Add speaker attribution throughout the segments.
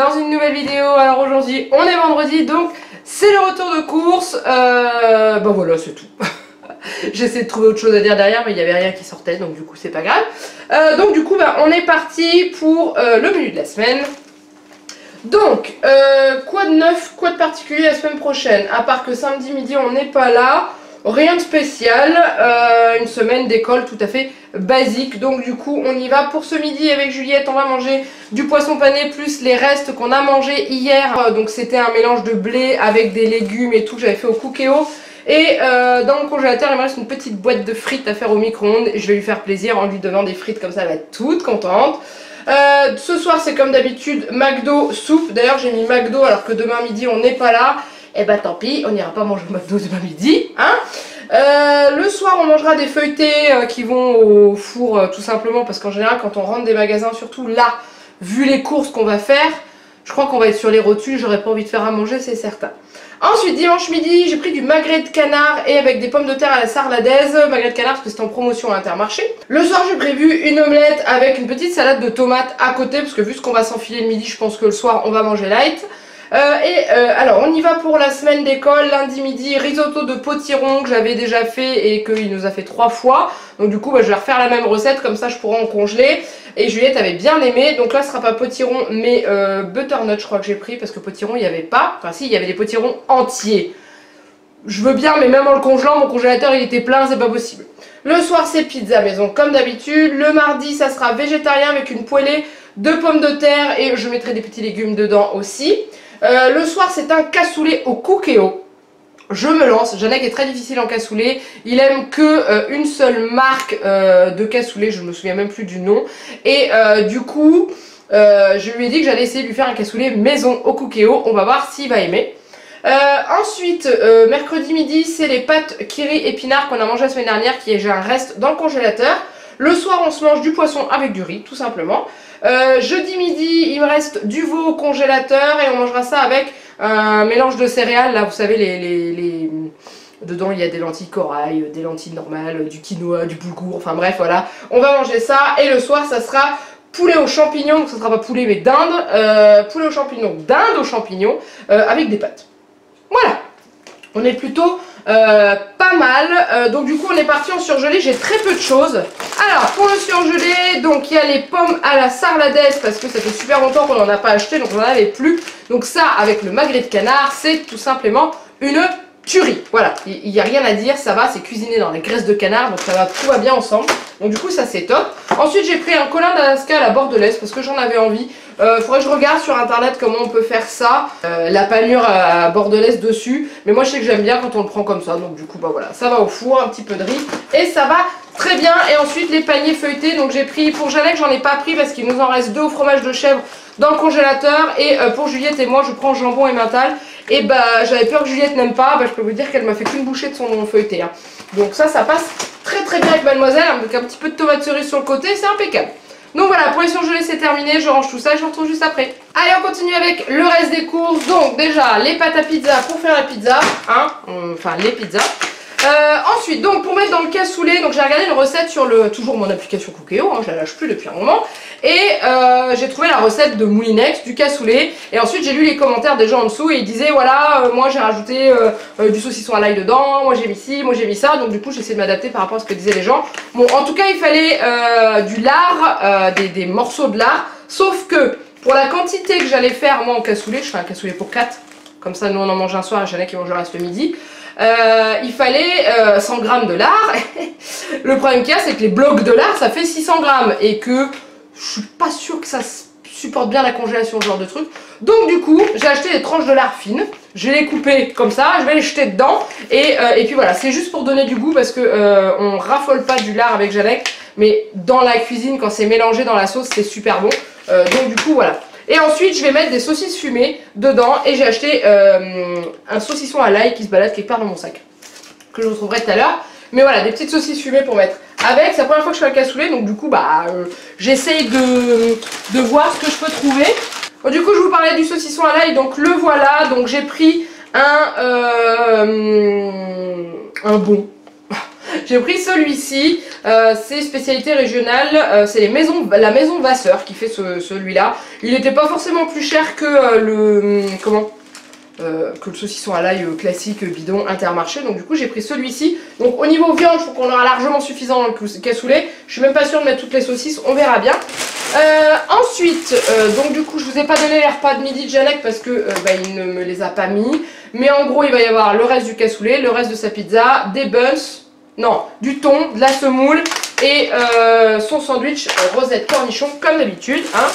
Speaker 1: dans une nouvelle vidéo. Alors aujourd'hui on est vendredi, donc c'est le retour de course. Bah voilà, c'est tout. J'essaie de trouver autre chose à dire derrière, mais il n'y avait rien qui sortait, donc du coup c'est pas grave. Donc du coup bah, on est parti pour le menu de la semaine. Donc quoi de neuf, quoi de particulier la semaine prochaine, à part que samedi midi on n'est pas là. Rien de spécial, une semaine d'école tout à fait basique. Donc du coup on y va pour ce midi avec Juliette. On va manger du poisson pané plus les restes qu'on a mangé hier. Donc c'était un mélange de blé avec des légumes et tout que j'avais fait au Cookéo. Et dans le congélateur il me reste une petite boîte de frites à faire au micro-ondes. Je vais lui faire plaisir en lui donnant des frites, comme ça elle va être toute contente. Ce soir c'est comme d'habitude McDo soupe. D'ailleurs j'ai mis McDo alors que demain midi on n'est pas là. Et bah tant pis, on n'ira pas manger au McDo demain midi, hein. Le soir on mangera des feuilletés qui vont au four tout simplement parce qu'en général quand on rentre des magasins, surtout là, vu les courses qu'on va faire, je crois qu'on va être sur les rotules, j'aurais pas envie de faire à manger, c'est certain. Ensuite dimanche midi j'ai pris du magret de canard et avec des pommes de terre à la sarladaise. Magret de canard parce que c'était en promotion à Intermarché. Le soir j'ai prévu une omelette avec une petite salade de tomates à côté parce que vu ce qu'on va s'enfiler le midi, je pense que le soir on va manger light. Alors on y va pour la semaine d'école. Lundi midi risotto de potiron que j'avais déjà fait et qu'il nous a fait 3 fois. Donc du coup bah, je vais refaire la même recette, comme ça je pourrai en congeler. Et Juliette avait bien aimé. Donc là ce sera pas potiron mais butternut je crois que j'ai pris, parce que potiron il n'y avait pas. Enfin si, il y avait des potirons entiers. Je veux bien, mais même en le congelant mon congélateur il était plein, c'est pas possible. Le soir c'est pizza maison comme d'habitude. Le mardi ça sera végétarien avec une poêlée de pommes de terre et je mettrai des petits légumes dedans aussi. Le soir c'est un cassoulet au Cookéo. Je me lance, Janek est très difficile en cassoulet. Il aime que une seule marque de cassoulet, je ne me souviens même plus du nom. Et du coup je lui ai dit que j'allais essayer de lui faire un cassoulet maison au Cookéo. On va voir s'il va aimer. Ensuite mercredi midi c'est les pâtes kiri épinards qu'on a mangé la semaine dernière, qui est j'ai un reste dans le congélateur. Le soir on se mange du poisson avec du riz tout simplement. Jeudi midi il me reste du veau au congélateur et on mangera ça avec un mélange de céréales. Là vous savez dedans il y a des lentilles corail, des lentilles normales, du quinoa, du boulgour, enfin bref voilà. On va manger ça et le soir ça sera poulet aux champignons, donc ça sera pas poulet mais dinde. Poulet aux champignons, dinde aux champignons avec des pâtes. Voilà, on est plutôt pas mal. Donc du coup on est parti en surgelé, j'ai très peu de choses. Alors pour le surgelé, donc il y a les pommes à la sarladaise parce que ça fait super longtemps qu'on n'en a pas acheté, donc on n'en avait plus. Donc ça avec le magret de canard, c'est tout simplement une tuerie. Voilà, il n'y a rien à dire, ça va, c'est cuisiné dans la graisse de canard, donc ça va, tout va bien ensemble. Donc du coup ça c'est top. Ensuite j'ai pris un colin d'Alaska à la bordelaise parce que j'en avais envie. Faudrait que je regarde sur internet comment on peut faire ça, la panure à bordelaise dessus, mais moi je sais que j'aime bien quand on le prend comme ça, donc du coup bah voilà, ça va au four, un petit peu de riz et ça va très bien. Et ensuite les paniers feuilletés, donc j'ai pris pour Janek, j'en ai pas pris parce qu'il nous en reste 2 au fromage de chèvre dans le congélateur, et pour Juliette et moi je prends jambon et mental. Et bah j'avais peur que Juliette n'aime pas, bah je peux vous dire qu'elle m'a fait qu'une bouchée de son feuilleté, hein. Donc ça passe très très bien avec mademoiselle, avec un petit peu de tomate cerise sur le côté, c'est impeccable. Donc voilà, pour les surgelés c'est terminé, je range tout ça et je vous retrouve juste après. Allez on continue avec le reste des courses. Donc déjà les pâtes à pizza pour faire la pizza, hein, enfin les pizzas. Ensuite donc pour mettre dans le cassoulet, donc j'ai regardé une recette sur toujours mon application Cookéo, hein, je la lâche plus depuis un moment. Et j'ai trouvé la recette de Moulinex du cassoulet. Et ensuite j'ai lu les commentaires des gens en dessous et ils disaient voilà moi j'ai rajouté du saucisson à l'ail dedans, moi j'ai mis ci, moi j'ai mis ça. Donc du coup j'essaie de m'adapter par rapport à ce que disaient les gens. Bon en tout cas il fallait du lard, des morceaux de lard. Sauf que pour la quantité que j'allais faire moi en cassoulet, je fais un cassoulet pour 4. Comme ça nous on en mange un soir et Janek qui mange le reste le midi. Il fallait 100 grammes de lard. Le problème qu'il y a c'est que les blocs de lard ça fait 600 grammes et que je suis pas sûre que ça supporte bien la congélation, ce genre de truc. Donc du coup j'ai acheté des tranches de lard fines, je vais les couper comme ça, je vais les jeter dedans et puis voilà, c'est juste pour donner du goût parce que on raffole pas du lard avec Janek, mais dans la cuisine quand c'est mélangé dans la sauce c'est super bon. Donc du coup voilà. Et ensuite je vais mettre des saucisses fumées dedans et j'ai acheté un saucisson à l'ail qui se balade quelque part dans mon sac, que je vous retrouverai tout à l'heure. Mais voilà, des petites saucisses fumées pour mettre avec. C'est la première fois que je fais un cassoulet, donc du coup bah j'essaye de voir ce que je peux trouver. Bon, du coup je vous parlais du saucisson à l'ail, donc le voilà. Donc j'ai pris un bon. J'ai pris celui-ci, c'est spécialité régionale, c'est la maison Vasseur qui fait celui-là. Il n'était pas forcément plus cher que que le saucisson à l'ail classique bidon Intermarché, donc du coup j'ai pris celui-ci. Donc au niveau viande, je trouve qu'on aura largement suffisant dans le cassoulet. Je suis même pas sûre de mettre toutes les saucisses, on verra bien. Ensuite, donc du coup je vous ai pas donné les repas de midi de Janek parce que il ne me les a pas mis. Mais en gros il va y avoir le reste du cassoulet, le reste de sa pizza, des buns, non, du thon, de la semoule et son sandwich rosette cornichon comme d'habitude, hein.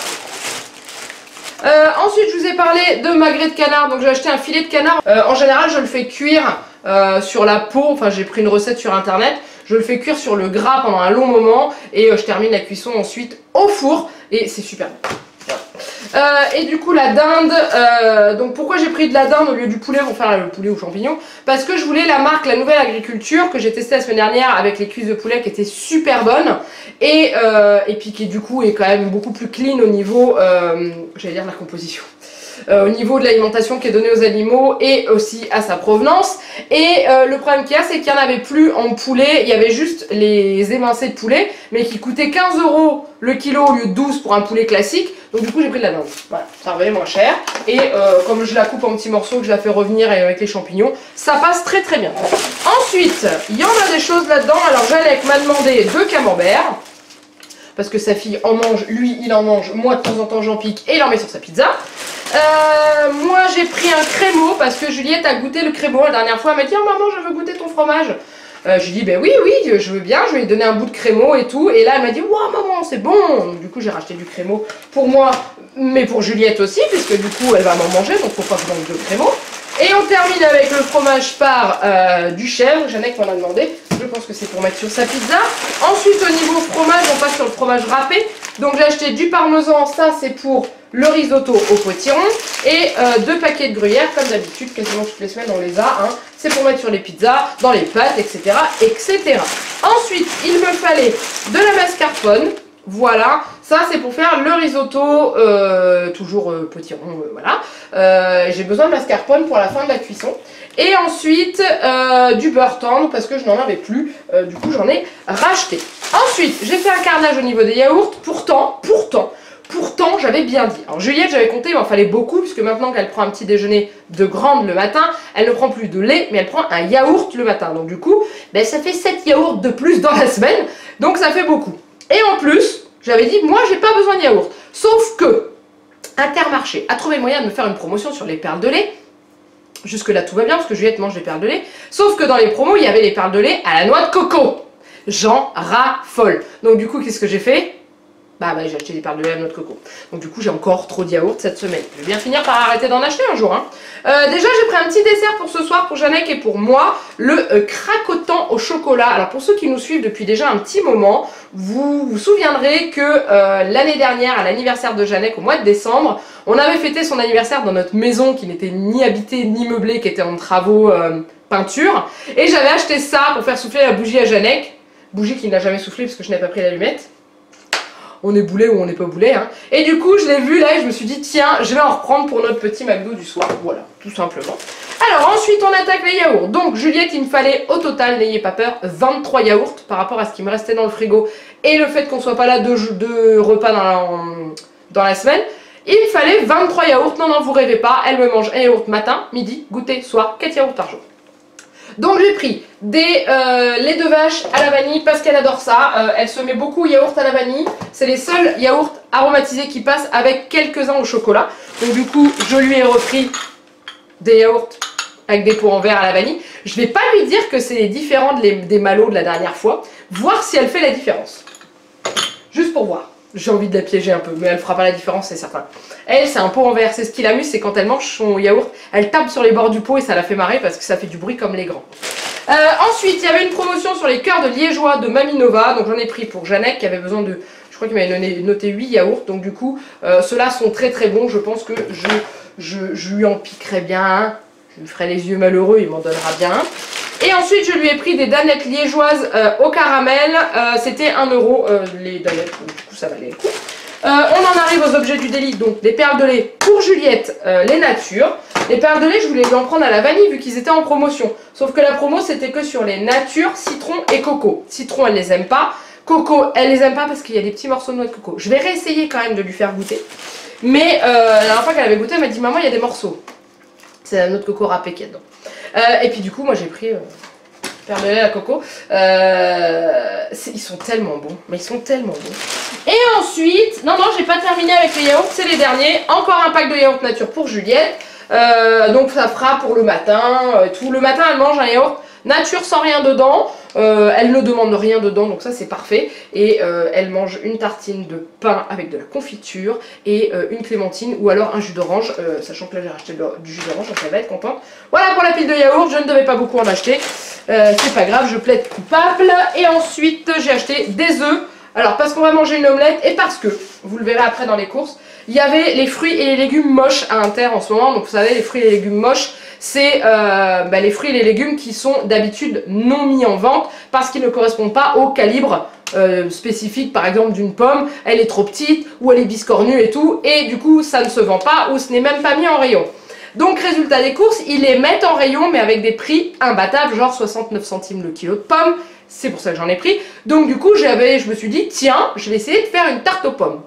Speaker 1: Ensuite je vous ai parlé de magret de canard, donc j'ai acheté un filet de canard. En général je le fais cuire sur la peau, enfin j'ai pris une recette sur internet. Je le fais cuire sur le gras pendant un long moment et je termine la cuisson ensuite au four et c'est super bon. Et du coup la dinde, donc pourquoi j'ai pris de la dinde au lieu du poulet pour faire le poulet aux champignons? Parce que je voulais la marque La Nouvelle Agriculture que j'ai testée la semaine dernière avec les cuisses de poulet qui étaient super bonnes et puis qui du coup est quand même beaucoup plus clean au niveau, j'allais dire la composition. Au niveau de l'alimentation qui est donnée aux animaux et aussi à sa provenance. Et le problème qu'il y a, c'est qu'il n'y en avait plus en poulet, il y avait juste les émincés de poulet, mais qui coûtaient 15 € le kilo au lieu de 12 pour un poulet classique. Donc du coup j'ai pris de la dinde, voilà, ça revenait moins cher. Et comme je la coupe en petits morceaux, que je la fais revenir avec les champignons, ça passe très très bien. Ensuite, il y en a des choses là-dedans. Alors Janek m'a demandé 2 camemberts. Parce que sa fille en mange, lui il en mange, moi de temps en temps j'en pique et il en met sur sa pizza. Moi j'ai pris un crémeau parce que Juliette a goûté le crémeau la dernière fois. Elle m'a dit oh maman je veux goûter ton fromage. Je lui dis ben oui je veux bien, je lui ai donné un bout de crémeau et tout. Et là elle m'a dit wow maman c'est bon. Donc du coup j'ai racheté du crémeau pour moi mais pour Juliette aussi puisque du coup elle va m'en manger donc faut pas que je manque de crémeau. Et on termine avec le fromage par du chèvre, Janek m'en a demandé, je pense que c'est pour mettre sur sa pizza. Ensuite au niveau fromage, on passe sur le fromage râpé. Donc j'ai acheté du parmesan, ça c'est pour le risotto au potiron. Et 2 paquets de gruyère, comme d'habitude, quasiment toutes les semaines on les a. Hein. C'est pour mettre sur les pizzas, dans les pâtes, etc., etc. Ensuite, il me fallait de la mascarpone. Voilà, ça c'est pour faire le risotto, toujours potiron, voilà. J'ai besoin de mascarpone pour la fin de la cuisson. Et ensuite, du beurre tendre parce que je n'en avais plus, du coup j'en ai racheté. Ensuite, j'ai fait un carnage au niveau des yaourts, pourtant, j'avais bien dit. Alors Juliette, j'avais compté, il m'en fallait beaucoup, puisque maintenant qu'elle prend un petit déjeuner de grande le matin, elle ne prend plus de lait, mais elle prend un yaourt le matin. Donc du coup, ben, ça fait 7 yaourts de plus dans la semaine, donc ça fait beaucoup. Et en plus, j'avais dit, moi j'ai pas besoin de yaourt. Sauf que Intermarché a trouvé le moyen de me faire une promotion sur les perles de lait. Jusque là tout va bien parce que Juliette mange les perles de lait. Sauf que dans les promos, il y avait les perles de lait à la noix de coco. J'en raffole. Donc du coup, qu'est-ce que j'ai fait? Bah j'ai acheté des perles de lait à la noix de coco. Donc du coup, j'ai encore trop de yaourt cette semaine. Je vais bien finir par arrêter d'en acheter un jour. Hein. Déjà, j'ai pris un petit dessert pour ce soir pour Janek et pour moi. Le cracotant au chocolat. Alors pour ceux qui nous suivent depuis déjà un petit moment, vous vous souviendrez que l'année dernière, à l'anniversaire de Janek, au mois de décembre, on avait fêté son anniversaire dans notre maison qui n'était ni habitée ni meublée, qui était en travaux peinture. Et j'avais acheté ça pour faire souffler la bougie à Janek. Bougie qui n'a jamais soufflé parce que je n'ai pas pris l'allumette. On est boulé ou on n'est pas boulé. Hein. Et du coup, je l'ai vu là et je me suis dit, tiens, je vais en reprendre pour notre petit McDo du soir. Voilà, tout simplement. Alors ensuite, on attaque les yaourts. Donc Juliette, il me fallait au total, n'ayez pas peur, 23 yaourts par rapport à ce qui me restait dans le frigo. Et le fait qu'on soit pas là deux repas dans la semaine. Il me fallait 23 yaourts. Non, non, vous rêvez pas. Elle me mange un yaourt matin, midi, goûter, soir, 4 yaourts par jour. Donc j'ai pris des laits de vache à la vanille parce qu'elle adore ça. Elle se met beaucoup yaourt à la vanille. C'est les seuls yaourts aromatisés qui passent avec quelques-uns au chocolat. Donc du coup, je lui ai repris des yaourts avec des pots en verre à la vanille. Je vais pas lui dire que c'est différent des Malo de la dernière fois. Voir si elle fait la différence. Juste pour voir. J'ai envie de la piéger un peu, mais elle fera pas la différence, c'est certain. Elle, c'est un pot en verre. C'est ce qui l'amuse, c'est quand elle mange son yaourt, elle tape sur les bords du pot et ça la fait marrer parce que ça fait du bruit comme les grands. Ensuite, il y avait une promotion sur les cœurs de liégeois de Mamie Nova. Donc j'en ai pris pour Janek qui avait besoin de... Je crois qu'il m'avait noté 8 yaourts. Donc du coup, ceux-là sont très très bons. Je pense que je lui en piquerai bien un. Je lui ferai les yeux malheureux, il m'en donnera bien un. Et ensuite, je lui ai pris des danettes liégeoises au caramel. C'était 1 € les danettes, donc du coup ça valait le coup. On en arrive aux objets du délit, donc des perles de lait pour Juliette, les natures. Les perles de lait, je voulais en prendre à la vanille vu qu'ils étaient en promotion. Sauf que la promo, c'était que sur les nature, citron et coco. Citron, elle les aime pas. Coco, elle les aime pas parce qu'il y a des petits morceaux de noix de coco. Je vais réessayer quand même de lui faire goûter. Mais la dernière fois qu'elle avait goûté, elle m'a dit maman, il y a des morceaux. C'est la noix de coco râpée qu'il y a dedans. Et puis du coup, moi j'ai pris perles de lait à coco. Ils sont tellement bons. Mais ils sont tellement bons. Et ensuite, non, j'ai pas terminé avec les yaourts, c'est les derniers. Encore un pack de yaourt nature pour Juliette. Donc ça fera pour le matin. Tout le matin, elle mange un yaourt nature sans rien dedans. Elle ne demande rien dedans, donc ça c'est parfait. Et elle mange une tartine de pain avec de la confiture et une clémentine ou alors un jus d'orange, sachant que là j'ai racheté du jus d'orange, donc elle va être contente. Voilà pour la pile de yaourt, je ne devais pas beaucoup en acheter. C'est pas grave, je plaide coupable. Et ensuite j'ai acheté des œufs. Alors parce qu'on va manger une omelette et parce que, vous le verrez après dans les courses, il y avait les fruits et les légumes moches à Inter en ce moment. Donc vous savez, les fruits et les légumes moches, c'est les fruits et les légumes qui sont d'habitude non mis en vente parce qu'ils ne correspondent pas au calibre spécifique, par exemple d'une pomme. Elle est trop petite ou elle est biscornue et tout, et du coup ça ne se vend pas ou ce n'est même pas mis en rayon. Donc résultat des courses, ils les mettent en rayon mais avec des prix imbattables, genre 69 centimes le kilo de pommes. C'est pour ça que j'en ai pris. Donc du coup je me suis dit tiens, je vais essayer de faire une tarte aux pommes.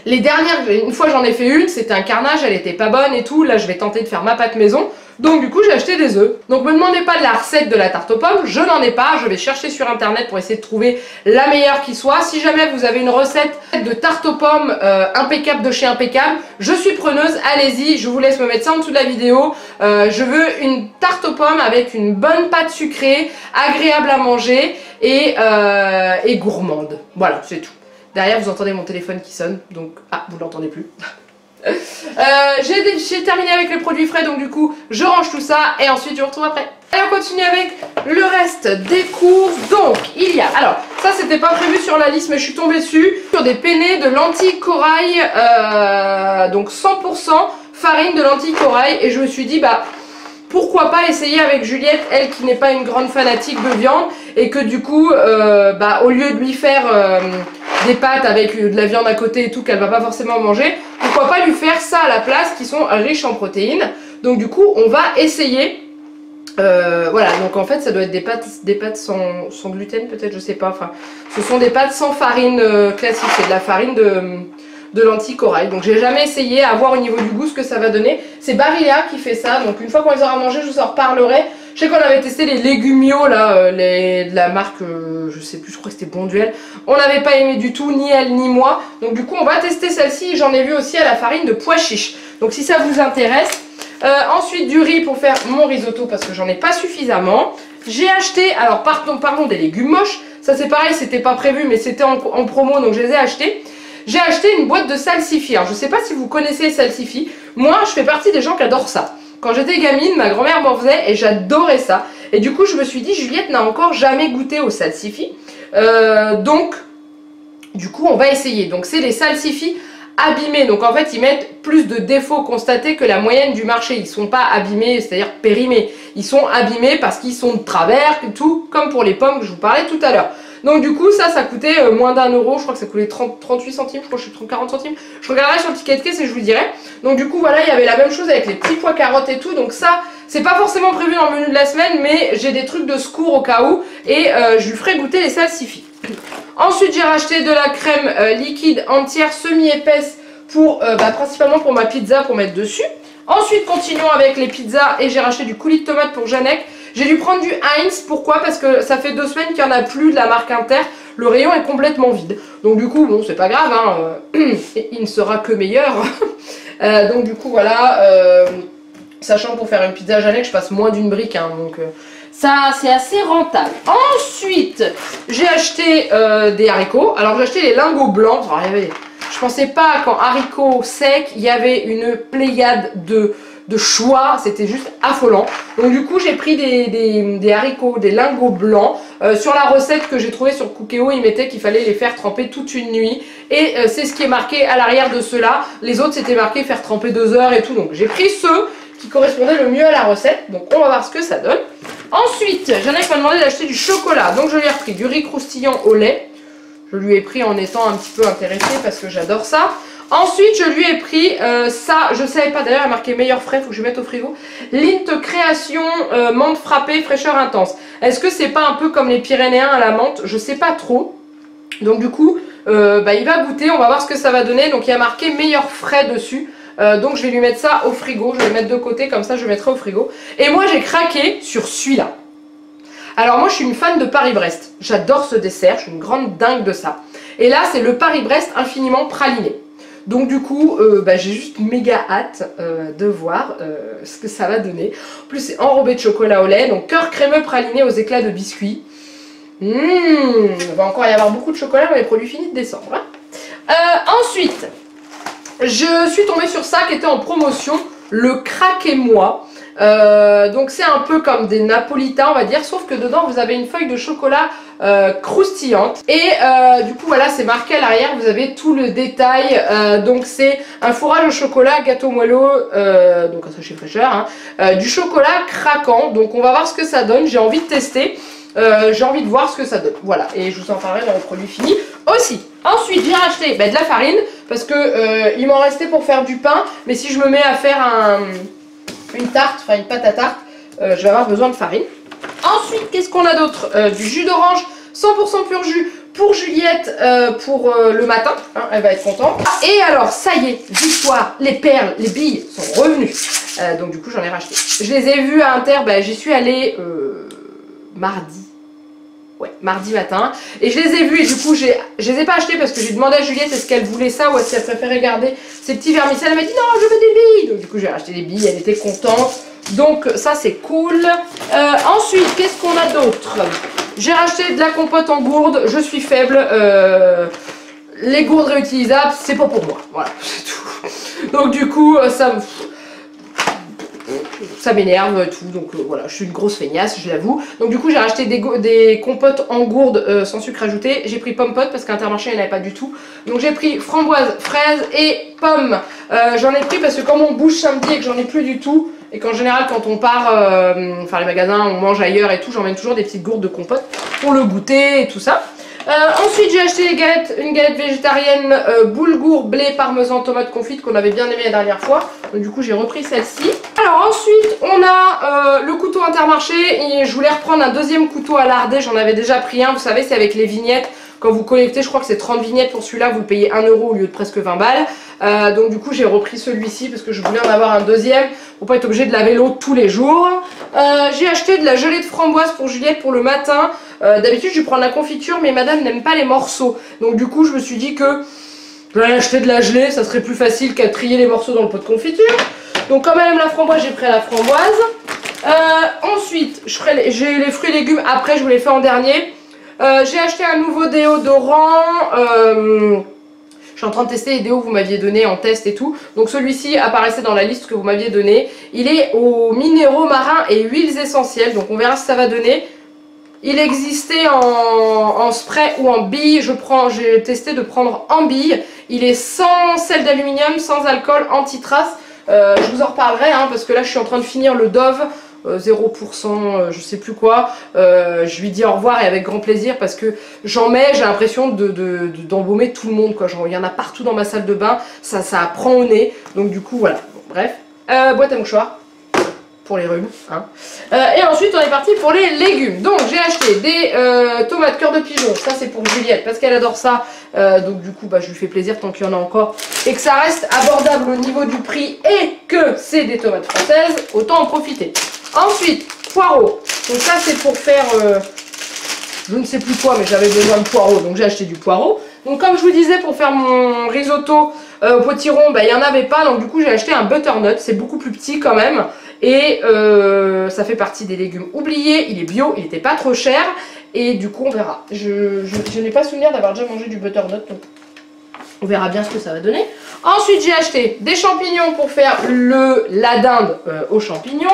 Speaker 1: Les dernières, une fois j'en ai fait une, c'était un carnage, elle était pas bonne et tout. Là je vais tenter de faire ma pâte maison. Donc du coup j'ai acheté des œufs. Donc me demandez pas de la recette de la tarte aux pommes, je n'en ai pas. Je vais chercher sur internet pour essayer de trouver la meilleure qui soit. Si jamais vous avez une recette de tarte aux pommes impeccable de chez Impeccable, je suis preneuse, allez-y, je vous laisse me mettre ça en dessous de la vidéo. Je veux une tarte aux pommes avec une bonne pâte sucrée, agréable à manger et gourmande. Voilà, c'est tout. Derrière vous entendez mon téléphone qui sonne, donc vous l'entendez plus. J'ai terminé avec les produits frais, donc du coup je range tout ça et ensuite je vous retrouve après. Allez, on continue avec le reste des courses. Donc il y a, alors ça c'était pas prévu sur la liste mais je suis tombée dessus, sur des penne de lentilles corail, donc 100% farine de lentilles corail, et je me suis dit pourquoi pas essayer avec Juliette, elle qui n'est pas une grande fanatique de viande, et que du coup au lieu de lui faire des pâtes avec de la viande à côté et tout qu'elle va pas forcément manger, pourquoi pas lui faire ça à la place, qui sont riches en protéines. Donc du coup on va essayer. Voilà, donc en fait ça doit être des pâtes sans gluten peut-être, je sais pas, enfin ce sont des pâtes sans farine classique, c'est de la farine de lentilles corail. Donc j'ai jamais essayé à voir au niveau du goût ce que ça va donner. C'est Barilla qui fait ça, donc une fois qu'on les aura mangés je vous en reparlerai. Je sais qu'on avait testé les Legumio là, de la marque, je sais plus, je crois que c'était Bonduel. On n'avait pas aimé du tout, ni elle ni moi. Donc du coup on va tester celle-ci. J'en ai vu aussi à la farine de pois chiche. Donc si ça vous intéresse. Ensuite du riz pour faire mon risotto parce que j'en ai pas suffisamment. J'ai acheté, alors parlons des légumes moches. Ça c'est pareil, c'était pas prévu mais c'était en promo donc je les ai achetés. J'ai acheté une boîte de salsifis. Alors je sais pas si vous connaissez salsifis. Moi je fais partie des gens qui adorent ça. Quand j'étais gamine, ma grand-mère m'en faisait et j'adorais ça. Et du coup, je me suis dit, Juliette n'a encore jamais goûté aux salsifis. Donc, du coup, on va essayer. Donc, c'est les salsifis abîmés. Donc, en fait, ils mettent plus de défauts constatés que la moyenne du marché. Ils ne sont pas abîmés, c'est-à-dire périmés. Ils sont abîmés parce qu'ils sont de travers, tout comme pour les pommes que je vous parlais tout à l'heure. Donc du coup ça coûtait moins d'1 euro, je crois que ça coûtait 38 centimes, je crois que je suis 40 centimes. Je regarderai sur le ticket de caisse et je vous dirai. Donc du coup voilà, il y avait la même chose avec les petits pois carottes et tout. Donc ça, c'est pas forcément prévu dans le menu de la semaine, mais j'ai des trucs de secours au cas où. Et je lui ferai goûter les salsifis. Ensuite j'ai racheté de la crème liquide entière semi-épaisse pour principalement pour ma pizza, pour mettre dessus. Ensuite continuons avec les pizzas et j'ai racheté du coulis de tomate pour Janek. J'ai dû prendre du Heinz, pourquoi? Parce que ça fait 2 semaines qu'il n'y en a plus de la marque Inter. Le rayon est complètement vide. Donc du coup, bon, c'est pas grave, hein, il ne sera que meilleur. Donc du coup, voilà, sachant pour faire une pizza Janek, je passe moins d'une brique, hein, donc ça, c'est assez rentable. Ensuite, j'ai acheté des haricots. Alors j'ai acheté les lingots blancs. Alors, je pensais pas qu'en haricots secs, il y avait une pléiade de choix, c'était juste affolant. Donc du coup j'ai pris des haricots, des lingots blancs. Sur la recette que j'ai trouvée sur Cookéo, il mettait qu'il fallait les faire tremper toute une nuit. Et c'est ce qui est marqué à l'arrière de ceux-là. Les autres c'était marqué faire tremper 2 heures et tout. Donc j'ai pris ceux qui correspondaient le mieux à la recette. Donc on va voir ce que ça donne. Ensuite, Janek m'a demandé d'acheter du chocolat. Donc je lui ai repris du riz croustillant au lait. Je lui ai pris en étant un petit peu intéressée parce que j'adore ça. Ensuite, je lui ai pris ça, je ne savais pas d'ailleurs, il a marqué meilleur frais, il faut que je mette au frigo. Lint Création menthe frappée, fraîcheur intense. Est-ce que c'est pas un peu comme les Pyrénéens à la menthe? Je sais pas trop. Donc du coup, il va goûter, on va voir ce que ça va donner. Donc il y a marqué meilleur frais dessus. Donc je vais lui mettre ça au frigo, je vais le mettre de côté, comme ça je le mettrai au frigo. Et moi j'ai craqué sur celui-là. Alors moi je suis une fan de Paris-Brest, j'adore ce dessert, je suis une grande dingue de ça. Et là c'est le Paris-Brest infiniment praliné. Donc du coup j'ai juste méga hâte de voir ce que ça va donner. En plus c'est enrobé de chocolat au lait, donc cœur crémeux praliné aux éclats de biscuits. Il va encore y avoir beaucoup de chocolat dans les produits finis de décembre. Hein. Ensuite, je suis tombée sur ça qui était en promotion, le Craquez-moi. Donc c'est un peu comme des napolitains on va dire, sauf que dedans vous avez une feuille de chocolat croustillante. Et du coup voilà, c'est marqué à l'arrière, vous avez tout le détail. Donc c'est un fourrage au chocolat, gâteau moelleux, donc un sachet fraîcheur, hein, du chocolat craquant. Donc on va voir ce que ça donne, j'ai envie de tester. J'ai envie de voir ce que ça donne. Voilà, et je vous en parlerai dans les produits finis aussi. Ensuite, j'ai racheté de la farine parce que il m'en restait pour faire du pain. Mais si je me mets à faire une tarte, enfin une pâte à tarte, je vais avoir besoin de farine. Ensuite, qu'est-ce qu'on a d'autre? Du jus d'orange 100% pur jus pour Juliette pour le matin. Hein, elle va être contente. Et alors, ça y est, victoire, les perles, les billes sont revenues. Donc du coup, j'en ai racheté. Je les ai vues à Inter, j'y suis allée mardi matin, et je les ai vus et du coup je les ai pas achetés parce que j'ai demandé à Juliette est-ce qu'elle voulait ça ou est-ce qu'elle préférait garder ses petits vermicelles. Elle m'a dit non, je veux des billes, donc du coup j'ai acheté des billes, elle était contente, donc ça c'est cool. Ensuite, qu'est-ce qu'on a d'autre? J'ai racheté de la compote en gourde, je suis faible, les gourdes réutilisables c'est pas pour moi, voilà, c'est tout. Donc du coup ça m'énerve et tout, donc voilà, je suis une grosse feignasse, je l'avoue. Donc du coup j'ai racheté des compotes en gourde sans sucre ajouté. J'ai pris pomme pote parce qu'à Intermarché il n'y en avait pas du tout. Donc j'ai pris framboise, fraise et pomme. J'en ai pris parce que comme on bouge samedi et que j'en ai plus du tout, et qu'en général quand on part faire les magasins, on mange ailleurs et tout, j'emmène toujours des petites gourdes de compote pour le goûter et tout ça. Ensuite j'ai acheté une galette végétarienne boulgour, blé, parmesan, tomate confite qu'on avait bien aimé la dernière fois. Donc du coup j'ai repris celle-ci. Alors ensuite on a le couteau Intermarché et je voulais reprendre un deuxième couteau à larder. J'en avais déjà pris un, vous savez c'est avec les vignettes. Quand vous collectez, je crois que c'est 30 vignettes pour celui-là, vous le payez 1 € au lieu de presque 20 balles. Donc du coup j'ai repris celui-ci parce que je voulais en avoir un deuxième pour pas être obligé de laver l'eau tous les jours. J'ai acheté de la gelée de framboise pour Juliette pour le matin. D'habitude je prends de la confiture mais madame n'aime pas les morceaux. Donc du coup je me suis dit que j'allais acheter de la gelée, ça serait plus facile qu'à trier les morceaux dans le pot de confiture. Donc comme elle aime la framboise, j'ai pris la framboise. Ensuite j'ai les fruits et légumes, après je vous les fais en dernier. J'ai acheté un nouveau déodorant. Je suis en train de tester les déos que vous m'aviez donné en test et tout. Donc celui-ci apparaissait dans la liste que vous m'aviez donnée. Il est aux minéraux marins et huiles essentielles. Donc on verra ce que ça va donner. Il existait en spray ou en bille. J'ai testé de prendre en bille. Il est sans sel d'aluminium, sans alcool, anti-trace. Je vous en reparlerai hein, parce que là je suis en train de finir le Dove. 0%, je sais plus quoi. Je lui dis au revoir et avec grand plaisir parce que j'en mets, j'ai l'impression d'embaumer tout le monde quoi. Genre, il y en a partout dans ma salle de bain, ça prend au nez. Donc du coup voilà, bon, bref. Boîte à mouchoirs pour les rhumes. Hein. Et ensuite on est parti pour les légumes. Donc j'ai acheté des tomates cœur de pigeon, ça c'est pour Juliette parce qu'elle adore ça. Donc du coup je lui fais plaisir tant qu'il y en a encore et que ça reste abordable au niveau du prix et que c'est des tomates françaises, autant en profiter. Ensuite, poireaux. Donc ça c'est pour faire je ne sais plus quoi mais j'avais besoin de poireaux donc j'ai acheté du poireau. Donc comme je vous disais pour faire mon risotto au potiron, il n'y en avait pas donc du coup j'ai acheté un butternut, c'est beaucoup plus petit quand même. Et ça fait partie des légumes oubliés, il est bio, il n'était pas trop cher. Et du coup on verra. Je n'ai pas souvenir d'avoir déjà mangé du butternut donc on verra bien ce que ça va donner. Ensuite j'ai acheté des champignons pour faire la dinde aux champignons.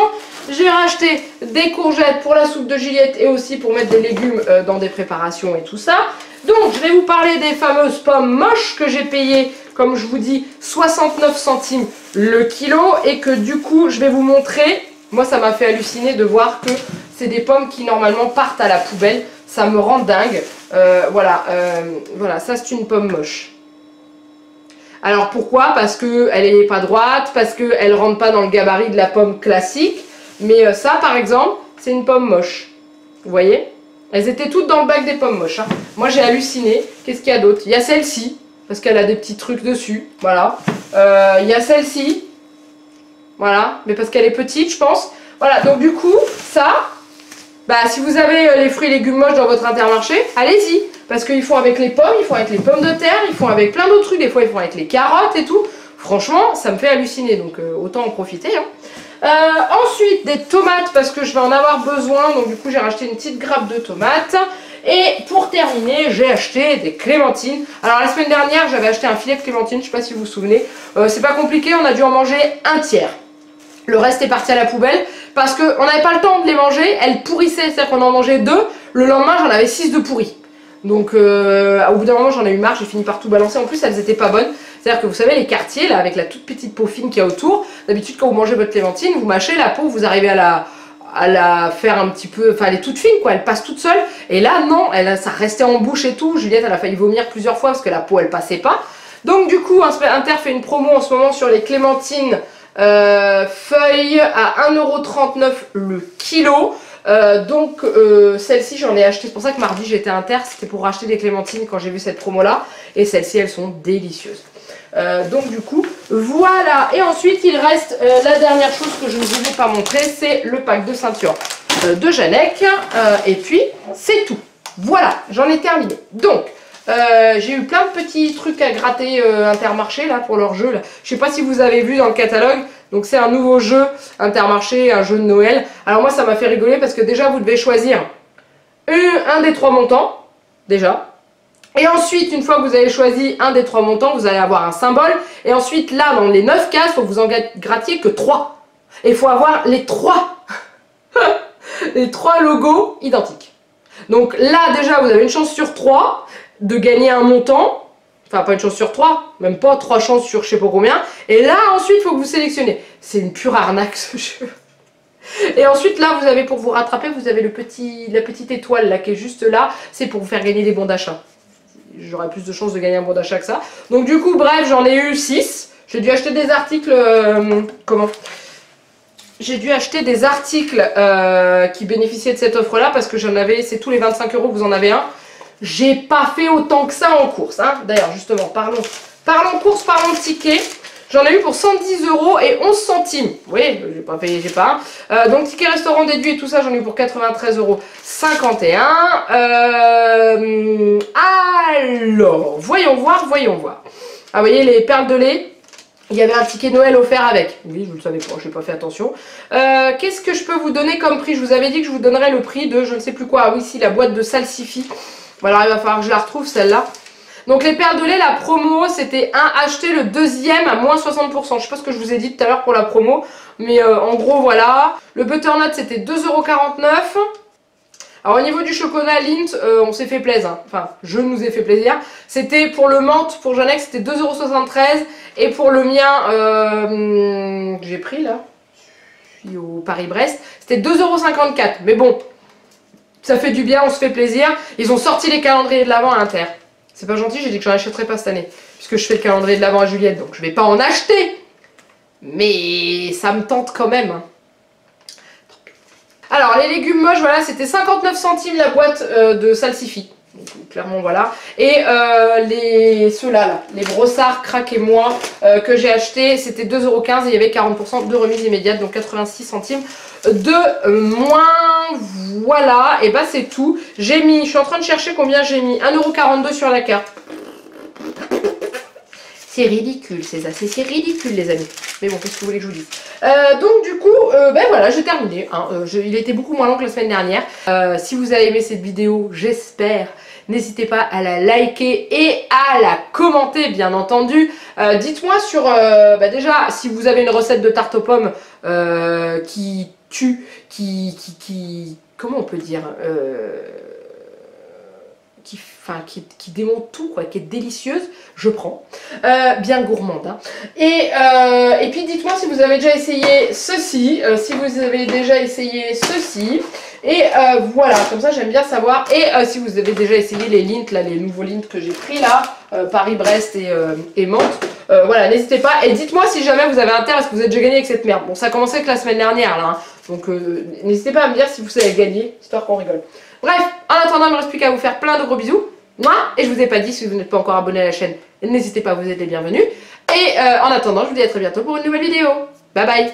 Speaker 1: J'ai racheté des courgettes pour la soupe de Juliette et aussi pour mettre des légumes dans des préparations et tout ça. Donc je vais vous parler des fameuses pommes moches que j'ai payées, comme je vous dis, 69 centimes le kilo. Et que du coup je vais vous montrer, moi ça m'a fait halluciner de voir que c'est des pommes qui normalement partent à la poubelle. Ça me rend dingue. Voilà, ça c'est une pomme moche. Alors pourquoi? Parce qu'elle est pas droite, parce qu'elle rentre pas dans le gabarit de la pomme classique. Mais ça par exemple, c'est une pomme moche. Vous voyez? Elles étaient toutes dans le bac des pommes moches. Hein. Moi j'ai halluciné. Qu'est-ce qu'il y a d'autre? Il y a celle-ci, parce qu'elle a des petits trucs dessus. Voilà. Il y a celle-ci. Voilà. Mais parce qu'elle est petite, je pense. Voilà. Donc du coup, ça, bah si vous avez les fruits et légumes moches dans votre Intermarché, allez-y. Parce qu'ils font avec les pommes, ils font avec les pommes de terre, ils font avec plein d'autres trucs. Des fois, ils font avec les carottes et tout. Franchement, ça me fait halluciner. Donc autant en profiter. Hein. Ensuite, des tomates parce que je vais en avoir besoin. Donc du coup, j'ai racheté une petite grappe de tomates. Et pour terminer, j'ai acheté des clémentines. Alors la semaine dernière, j'avais acheté un filet de clémentines. Je ne sais pas si vous vous souvenez. C'est pas compliqué, on a dû en manger un tiers. Le reste est parti à la poubelle parce qu'on n'avait pas le temps de les manger. Elles pourrissaient, c'est-à-dire qu'on en mangeait 2. Le lendemain, j'en avais 6 de pourris. Donc au bout d'un moment, j'en ai eu marre. J'ai fini par tout balancer. En plus, elles n'étaient pas bonnes. C'est-à-dire que vous savez, les quartiers, là, avec la toute petite peau fine qu'il y a autour, d'habitude, quand vous mangez votre clémentine, vous mâchez la peau, vous arrivez à la faire un petit peu... Enfin, elle est toute fine, quoi, elle passe toute seule. Et là, non, ça restait en bouche et tout. Juliette, elle a failli vomir plusieurs fois parce que la peau, elle passait pas. Donc, du coup, Inter fait une promo en ce moment sur les clémentines feuilles à 1,39 € le kilo. Donc celle-ci j'en ai acheté, c'est pour ça que mardi j'étais à Inter, c'était pour racheter des clémentines quand j'ai vu cette promo là, et celles-ci elles sont délicieuses. Donc du coup voilà, et ensuite il reste la dernière chose que je ne vous ai pas montré, c'est le pack de ceinture de Janec, et puis c'est tout. Voilà, j'en ai terminé. Donc j'ai eu plein de petits trucs à gratter Intermarché là pour leur jeu là. Je sais pas si vous avez vu dans le catalogue. Donc c'est un nouveau jeu Intermarché, un jeu de Noël. Alors moi ça m'a fait rigoler parce que déjà vous devez choisir un des 3 montants, déjà. Et ensuite, une fois que vous avez choisi un des 3 montants, vous allez avoir un symbole. Et ensuite là, dans les 9 cases, il faut que vous en grattiez que 3. Et il faut avoir les 3. Les 3 logos identiques. Donc là déjà, vous avez une chance sur 3 de gagner un montant. Enfin, pas une chance sur 3, même pas 3 chances sur je sais pas combien. Et là, ensuite, il faut que vous sélectionnez. C'est une pure arnaque ce jeu. Et ensuite, là, vous avez pour vous rattraper, vous avez la petite étoile là qui est juste là. C'est pour vous faire gagner des bons d'achat. J'aurais plus de chances de gagner un bon d'achat que ça. Donc du coup, bref, j'en ai eu 6. J'ai dû acheter des articles... J'ai dû acheter des articles qui bénéficiaient de cette offre-là parce que j'en avais... C'est tous les 25 € que vous en avez un. J'ai pas fait autant que ça en course. Hein. D'ailleurs, justement, parlons course, parlons ticket. J'en ai eu pour 110 € et 11 centimes. Oui, j'ai pas payé, j'ai pas. Donc, ticket restaurant déduit et tout ça, j'en ai eu pour 93,51 €. Alors, voyons voir. Ah, vous voyez, les perles de lait. Il y avait un ticket Noël offert avec. Oui, je ne le savais pas, je n'ai pas fait attention. Qu'est-ce que je peux vous donner comme prix? Je vous avais dit que je vous donnerais le prix de je ne sais plus quoi. Ah oui, si, la boîte de Salsify. Voilà, il va falloir que je la retrouve celle-là. Donc les perles de lait, la promo, c'était acheter le deuxième à moins 60%. Je sais pas ce que je vous ai dit tout à l'heure pour la promo. Mais en gros, voilà. Le butternut, c'était 2,49 €. Alors au niveau du chocolat Lindt, on s'est fait plaisir. Hein. Enfin, je nous ai fait plaisir. C'était pour le menthe, pour Jeannex, c'était 2,73 €. Et pour le mien, que j'ai pris là, je suis au Paris-Brest, c'était 2,54 €. Mais bon, ça fait du bien, on se fait plaisir. Ils ont sorti les calendriers de l'Avent à Inter. C'est pas gentil, j'ai dit que j'en achèterais pas cette année. Puisque je fais le calendrier de l'Avent à Juliette, donc je vais pas en acheter. Mais ça me tente quand même. Hein. Alors, les légumes moches, voilà, c'était 59 centimes la boîte de Salsify. Donc, clairement, voilà. Et ceux-là, là, les brossards craquez-moi que j'ai acheté, c'était 2,15 € et il y avait 40% de remise immédiate, donc 86 centimes de moins. Voilà, et bah c'est tout. J'ai mis, je suis en train de chercher combien j'ai mis, 1,42 € sur la carte. C'est ridicule, c'est ridicule les amis. Mais bon, qu'est-ce que vous voulez que je vous dise? Donc du coup, ben voilà, j'ai terminé. Hein. Il était beaucoup moins long que la semaine dernière. Si vous avez aimé cette vidéo, j'espère. N'hésitez pas à la liker et à la commenter, bien entendu. Dites-moi sur, déjà, si vous avez une recette de tarte aux pommes qui tue, comment on peut dire qui démonte tout, quoi, qui est délicieuse, je prends. Bien gourmande. Hein. Et puis dites-moi si vous avez déjà essayé ceci, si vous avez déjà essayé ceci. Et voilà, comme ça j'aime bien savoir. Et si vous avez déjà essayé les Lindt, là, les nouveaux Lindt que j'ai pris là, Paris-Brest et Mantes. voilà, n'hésitez pas. Et dites-moi si jamais vous avez intérêt, parce que vous avez déjà gagné avec cette merde. Bon, ça a commencé que la semaine dernière, là. Hein. Donc, n'hésitez pas à me dire si vous avez gagné, histoire qu'on rigole. Bref, en attendant, il ne me reste plus qu'à vous faire plein de gros bisous. Moi, et je vous ai pas dit, si vous n'êtes pas encore abonné à la chaîne, n'hésitez pas, vous êtes les bienvenus. Et en attendant, je vous dis à très bientôt pour une nouvelle vidéo. Bye bye.